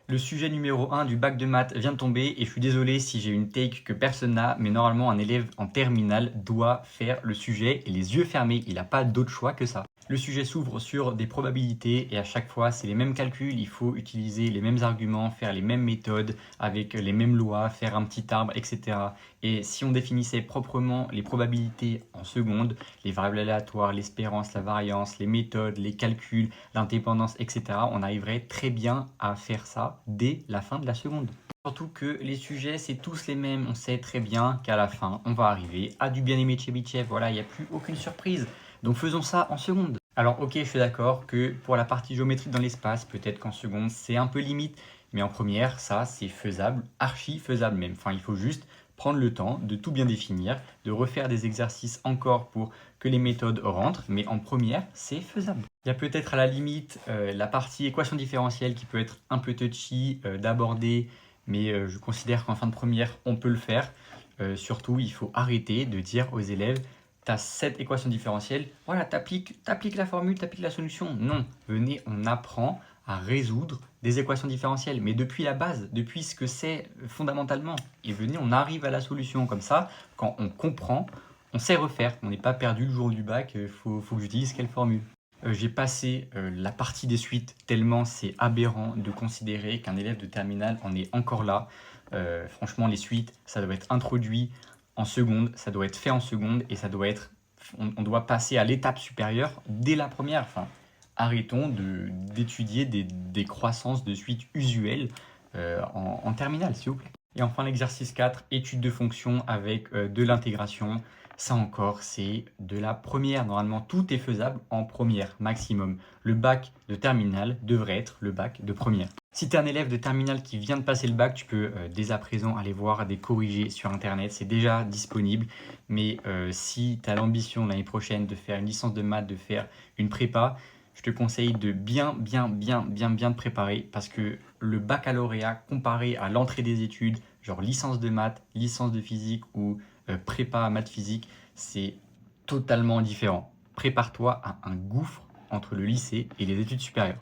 Le sujet numéro 1 du bac de maths vient de tomber et je suis désolé si j'ai une take que personne n'a, mais normalement un élève en terminale doit faire le sujet et les yeux fermés, il n'a pas d'autre choix que ça. Le sujet s'ouvre sur des probabilités et à chaque fois c'est les mêmes calculs, il faut utiliser les mêmes arguments, faire les mêmes méthodes avec les mêmes lois, faire un petit arbre, etc. Et si on définissait proprement les probabilités en secondes, les variables aléatoires, l'espérance, la variance, les méthodes, les calculs, l'indépendance, etc., on arriverait très bien à faire ça dès la fin de la seconde. Surtout que les sujets, c'est tous les mêmes. On sait très bien qu'à la fin, on va arriver à du bien-aimé de Chebyshev. Voilà, il n'y a plus aucune surprise. Donc faisons ça en seconde. Alors ok, je suis d'accord que pour la partie géométrique dans l'espace, peut-être qu'en seconde, c'est un peu limite. Mais en première, ça, c'est faisable, archi faisable même. Enfin, il faut juste prendre le temps de tout bien définir, de refaire des exercices encore pour que les méthodes rentrent. Mais en première, c'est faisable. Il y a peut-être à la limite la partie équation différentielle qui peut être un peu touchy d'aborder, mais je considère qu'en fin de première, on peut le faire. Surtout, il faut arrêter de dire aux élèves, tu as cette équation différentielle, voilà, t'appliques la formule, t'appliques la solution. Non, venez, on apprend à résoudre des équations différentielles, mais depuis la base, depuis ce que c'est fondamentalement. Et venez, on arrive à la solution comme ça, quand on comprend, on sait refaire. On n'est pas perdu le jour du bac, faut que j'utilise quelle formule. J'ai passé la partie des suites tellement c'est aberrant de considérer qu'un élève de terminale en est encore là. Franchement, les suites, ça doit être introduit en seconde, ça doit être fait en seconde et ça doit être, on doit passer à l'étape supérieure dès la première. Enfin, arrêtons d'étudier des croissances de suites usuelles en terminale, s'il vous plaît. Et enfin, l'exercice 4, étude de fonction avec de l'intégration. Ça encore, c'est de la première. Normalement, tout est faisable en première maximum. Le bac de terminale devrait être le bac de première. Si tu es un élève de terminale qui vient de passer le bac, tu peux dès à présent aller voir des corrigés sur Internet. C'est déjà disponible. Mais si tu as l'ambition l'année prochaine de faire une licence de maths, de faire une prépa, je te conseille de bien te préparer parce que le baccalauréat comparé à l'entrée des études, genre licence de maths, licence de physique ou prépa à maths physique, c'est totalement différent. Prépare-toi à un gouffre entre le lycée et les études supérieures.